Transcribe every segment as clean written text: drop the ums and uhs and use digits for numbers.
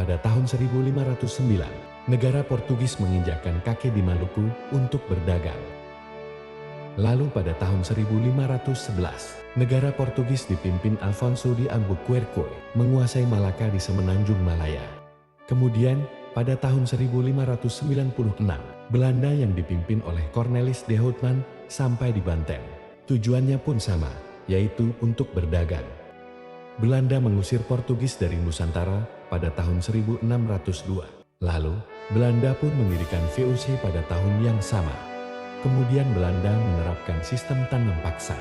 pada tahun 1509, negara Portugis menginjakkan kaki di Maluku untuk berdagang. Lalu pada tahun 1511, negara Portugis dipimpin Alfonso de Albuquerque menguasai Malaka di semenanjung Malaya. Kemudian, pada tahun 1596, Belanda yang dipimpin oleh Cornelis de Houtman sampai di Banten. Tujuannya pun sama, yaitu untuk berdagang. Belanda mengusir Portugis dari Nusantara pada tahun 1602. Lalu, Belanda pun mendirikan VOC pada tahun yang sama. Kemudian Belanda menerapkan sistem tanam paksa.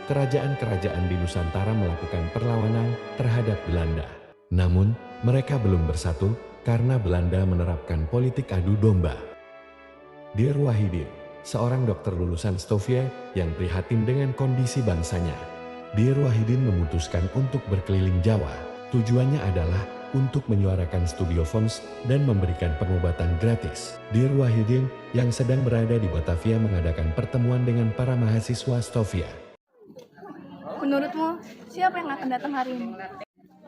Kerajaan-kerajaan di Nusantara melakukan perlawanan terhadap Belanda. Namun, mereka belum bersatu karena Belanda menerapkan politik adu domba. Dir Wahidin, seorang dokter lulusan Stovia yang prihatin dengan kondisi bangsanya. Dir Wahidin memutuskan untuk berkeliling Jawa. Tujuannya adalah untuk menyuarakan studiofons dan memberikan pengobatan gratis. Dir Wahidin yang sedang berada di Batavia mengadakan pertemuan dengan para mahasiswa Stovia. Menurutmu, siapa yang akan datang hari ini?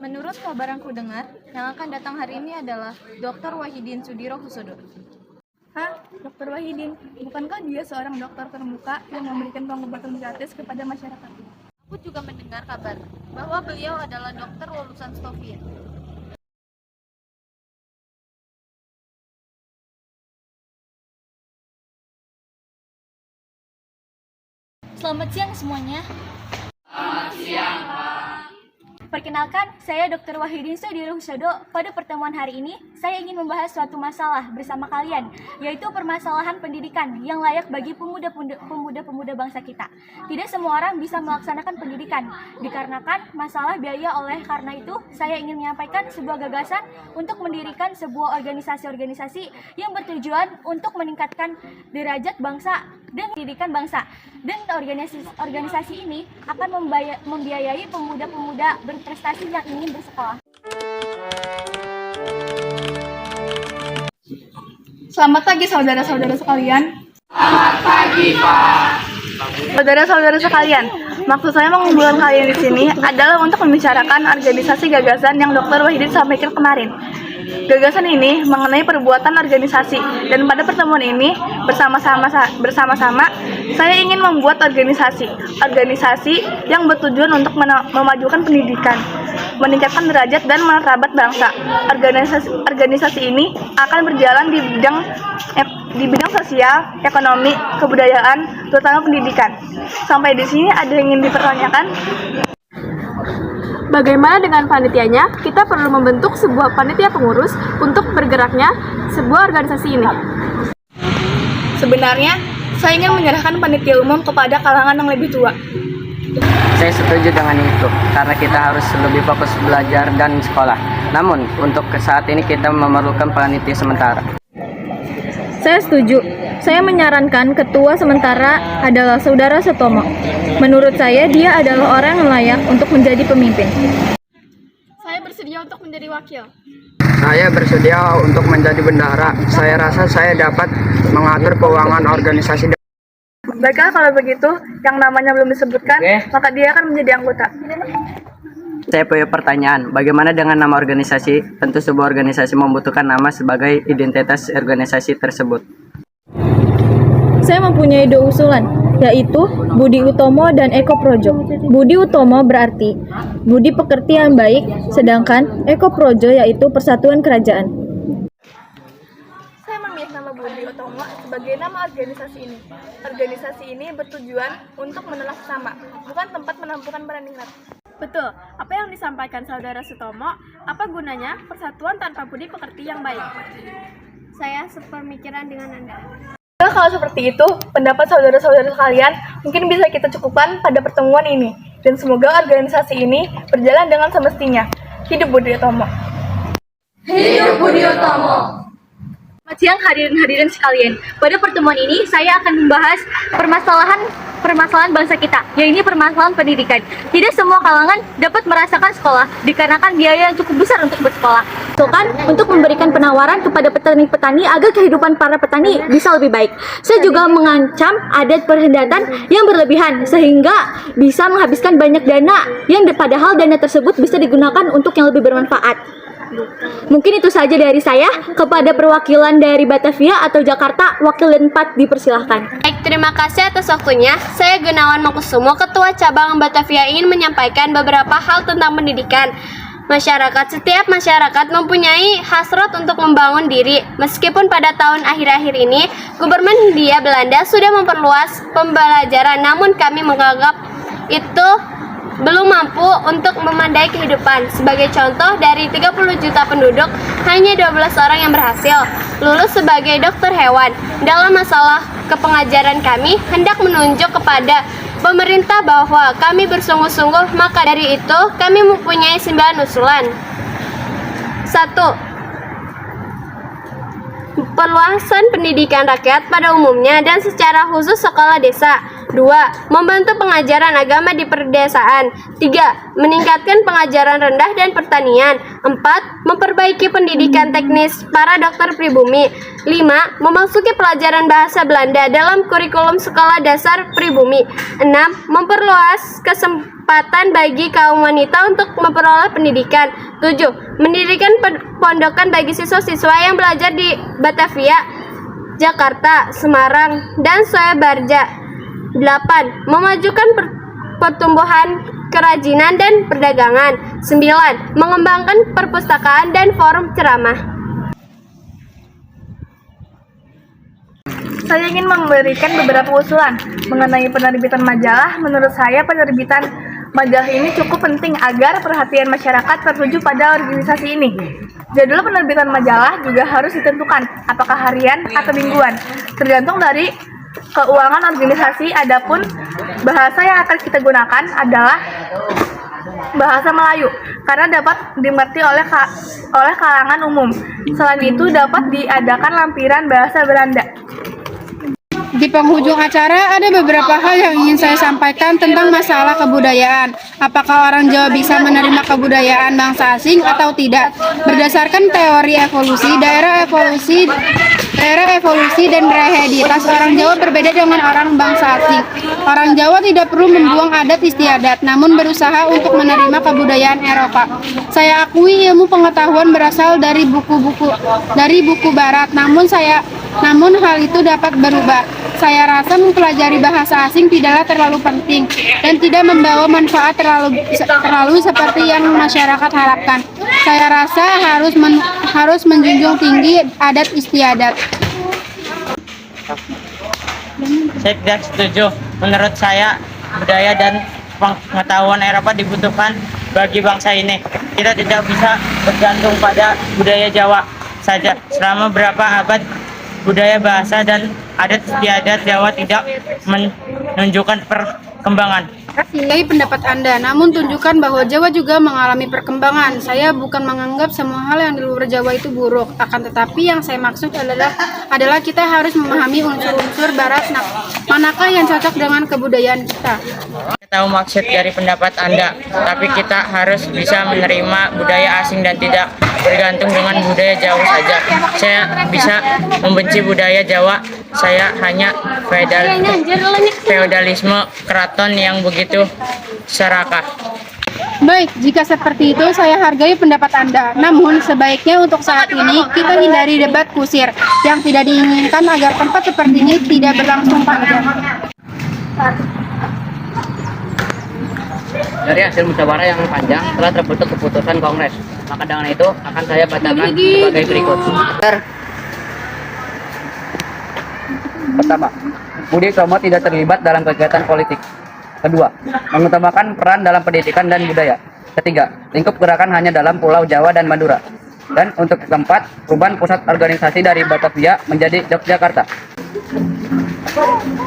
Menurut kabar yang ku dengar, yang akan datang hari ini adalah Dr. Wahidin Sudirohusodo. Hah? Dr. Wahidin? Bukankah dia seorang dokter terbuka yang memberikan pengobatan gratis kepada masyarakat? Aku juga mendengar kabar bahwa beliau adalah dokter lulusan Stovia. Selamat siang semuanya. Selamat siang, Pak. Perkenalkan, saya Dr. Wahidin Sudirohusodo. Pada pertemuan hari ini, saya ingin membahas suatu masalah bersama kalian, yaitu permasalahan pendidikan yang layak bagi pemuda-pemuda bangsa kita. Tidak semua orang bisa melaksanakan pendidikan, dikarenakan masalah biaya. Oleh karena itu, saya ingin menyampaikan sebuah gagasan untuk mendirikan sebuah organisasi-organisasi yang bertujuan untuk meningkatkan derajat bangsa dan pendidikan bangsa. Dan organisasi ini akan membiayai pemuda-pemuda berprestasi yang ingin bersekolah. Selamat pagi saudara-saudara sekalian. Selamat pagi, Pak. Saudara-saudara sekalian, maksud saya mengumpulkan kalian di sini adalah untuk membicarakan organisasi gagasan yang Dr. Wahidin sampaikan kemarin. Gagasan ini mengenai perbuatan organisasi, dan pada pertemuan ini bersama-sama saya ingin membuat organisasi yang bertujuan untuk memajukan pendidikan, meningkatkan derajat dan martabat bangsa. Organisasi ini akan berjalan di bidang sosial, ekonomi, kebudayaan, terutama pendidikan. Sampai di sini ada yang ingin dipertanyakan? Bagaimana dengan panitianya? Kita perlu membentuk sebuah panitia pengurus untuk bergeraknya sebuah organisasi ini. Sebenarnya, saya ingin menyerahkan panitia umum kepada kalangan yang lebih tua. Saya setuju dengan itu, karena kita harus lebih fokus belajar dan sekolah. Namun, untuk saat ini kita memerlukan panitia sementara. Saya setuju. Saya menyarankan ketua sementara adalah Saudara Sutomo. Menurut saya, dia adalah orang yang layak untuk menjadi pemimpin. Saya bersedia untuk menjadi wakil. Saya bersedia untuk menjadi bendahara. Saya rasa saya dapat mengatur keuangan organisasi. Baiklah, kalau begitu, yang namanya belum disebutkan, maka dia akan menjadi anggota. Saya punya pertanyaan, bagaimana dengan nama organisasi? Tentu sebuah organisasi membutuhkan nama sebagai identitas organisasi tersebut. Saya mempunyai dua usulan, yaitu Budi Utomo dan Eko Projo. Budi Utomo berarti budi pekerti yang baik, sedangkan Eko Projo yaitu persatuan kerajaan. Saya memilih nama Budi Utomo sebagai nama organisasi ini. Organisasi ini bertujuan untuk menelah sesama, bukan tempat menampungan berandingan. Betul, apa yang disampaikan Saudara Sutomo, apa gunanya persatuan tanpa budi pekerti yang baik? Saya sepemikiran dengan Anda. Kalau seperti itu, pendapat saudara-saudara sekalian mungkin bisa kita cukupkan pada pertemuan ini. Dan semoga organisasi ini berjalan dengan semestinya. Hidup Budi Utomo. Hidup Budi Utomo. Selamat siang hadirin sekalian. Pada pertemuan ini saya akan membahas permasalahan bangsa kita, yaitu permasalahan pendidikan. Tidak semua kalangan dapat merasakan sekolah dikarenakan biaya yang cukup besar untuk bersekolah. Untuk memberikan penawaran kepada petani-petani agar kehidupan para petani bisa lebih baik. Saya juga mengancam adat perhendatan yang berlebihan sehingga bisa menghabiskan banyak dana yang padahal dana tersebut bisa digunakan untuk yang lebih bermanfaat. Mungkin itu saja dari saya. Kepada perwakilan dari Batavia atau Jakarta, wakil 4 dipersilahkan. Baik, terima kasih atas waktunya. Saya Gunawan Mangkusumo, Ketua Cabang Batavia, ingin menyampaikan beberapa hal tentang pendidikan. Setiap masyarakat mempunyai hasrat untuk membangun diri. Meskipun pada tahun akhir-akhir ini, Gubernur Hindia Belanda sudah memperluas pembelajaran, namun kami menganggap itu belum mampu untuk memandai kehidupan. Sebagai contoh, dari 30 juta penduduk, hanya 12 orang yang berhasil lulus sebagai dokter hewan. Dalam masalah kepengajaran kami, hendak menunjuk kepada pemerintah bahwa kami bersungguh-sungguh, maka dari itu kami mempunyai 9 usulan. 1. Perluasan pendidikan rakyat pada umumnya dan secara khusus sekolah desa. 2. Membantu pengajaran agama di perdesaan. 3. Meningkatkan pengajaran rendah dan pertanian. 4. Memperbaiki pendidikan teknis para dokter pribumi. 5. Memasuki pelajaran bahasa Belanda dalam kurikulum sekolah dasar pribumi. 6. Memperluas kesempatan bagi kaum wanita untuk memperoleh pendidikan. 7. Mendirikan pondokan bagi siswa-siswa yang belajar di Batavia, Jakarta, Semarang, dan Surabaya. 8. Memajukan pertumbuhan kerajinan dan perdagangan. 9. Mengembangkan perpustakaan dan forum ceramah. Saya ingin memberikan beberapa usulan mengenai penerbitan majalah. Menurut saya, penerbitan majalah ini cukup penting agar perhatian masyarakat tertuju pada organisasi ini. Jadwal penerbitan majalah juga harus ditentukan, apakah harian atau mingguan, tergantung dari keuangan organisasi. Adapun bahasa yang akan kita gunakan adalah bahasa Melayu karena dapat dimengerti oleh kalangan umum. Selain itu, dapat diadakan lampiran bahasa Belanda. Di penghujung acara ada beberapa hal yang ingin saya sampaikan tentang masalah kebudayaan. Apakah orang Jawa bisa menerima kebudayaan bangsa asing atau tidak? Berdasarkan teori evolusi, daerah evolusi dan reheditas orang Jawa berbeda dengan orang bangsa asing. Orang Jawa tidak perlu membuang adat istiadat, namun berusaha untuk menerima kebudayaan Eropa. Saya akui ilmu pengetahuan berasal dari buku barat, namun hal itu dapat berubah. Saya rasa mempelajari bahasa asing tidaklah terlalu penting dan tidak membawa manfaat terlalu seperti yang masyarakat harapkan. Saya rasa harus menjunjung tinggi adat istiadat. Saya tidak setuju. Menurut saya, budaya dan pengetahuan Eropa dibutuhkan bagi bangsa ini. Kita tidak bisa bergantung pada budaya Jawa saja. Selama berapa abad, budaya, bahasa, dan adat istiadat Jawa tidak menunjukkan perkembangan. Dari pendapat Anda, namun tunjukkan bahwa Jawa juga mengalami perkembangan. Saya bukan menganggap semua hal yang di luar Jawa itu buruk, akan tetapi yang saya maksud adalah kita harus memahami unsur-unsur Barat, manakah yang cocok dengan kebudayaan kita. Saya tahu maksud dari pendapat Anda, tapi kita harus bisa menerima budaya asing dan tidak bergantung dengan budaya Jawa saja. Saya bisa membenci budaya Jawa, saya hanya feodalisme keraton yang begitu serakah. Baik, jika seperti itu saya hargai pendapat Anda. Namun sebaiknya untuk saat ini kita hindari debat kusir yang tidak diinginkan agar tempat seperti ini tidak berlangsung panjang. Dari hasil musyawarah yang panjang telah terbentuk keputusan Kongres. Maka dengan itu akan saya bacakan sebagai berikut. Pertama, Budi Utomo tidak terlibat dalam kegiatan politik. Kedua, mengutamakan peran dalam pendidikan dan budaya. Ketiga, lingkup gerakan hanya dalam Pulau Jawa dan Madura. Dan untuk keempat, perubahan pusat organisasi dari Batavia menjadi Yogyakarta.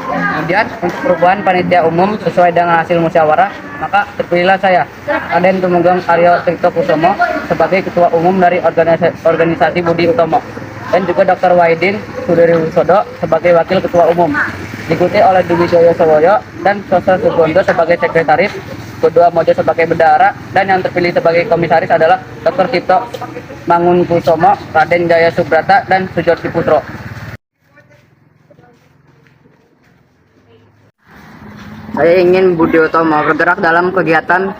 Kemudian untuk perubahan panitia umum sesuai dengan hasil musyawarah, maka terpilihlah saya, Raden Tumenggung Aryo Tirtokusumo sebagai ketua umum dari organisasi Budi Utomo, dan juga Dr. Wahidin Sudirohusodo sebagai wakil ketua umum, diikuti oleh Dwi Joyo Sowoyo dan Sosro Sugondo sebagai sekretaris, Kedua Mojo sebagai bendahara, dan yang terpilih sebagai komisaris adalah Dr. Cipto Mangunkusumo, Raden Jaya Subrata, dan Sujorti Putro. Saya ingin Budi Utomo bergerak dalam kegiatan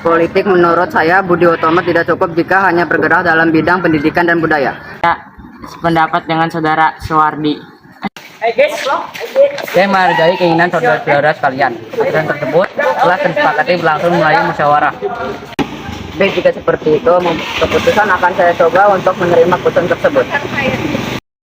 Politik menurut saya Budi Utomo tidak cukup jika hanya bergerak dalam bidang pendidikan dan budaya. Saya sependapat dengan saudara Suwardi. Saya menghargai keinginan saudara-saudara sekalian. Aturan tersebut telah disepakati berlangsung melalui musyawarah. Baik, jika seperti itu, keputusan akan saya coba untuk menerima keputusan tersebut.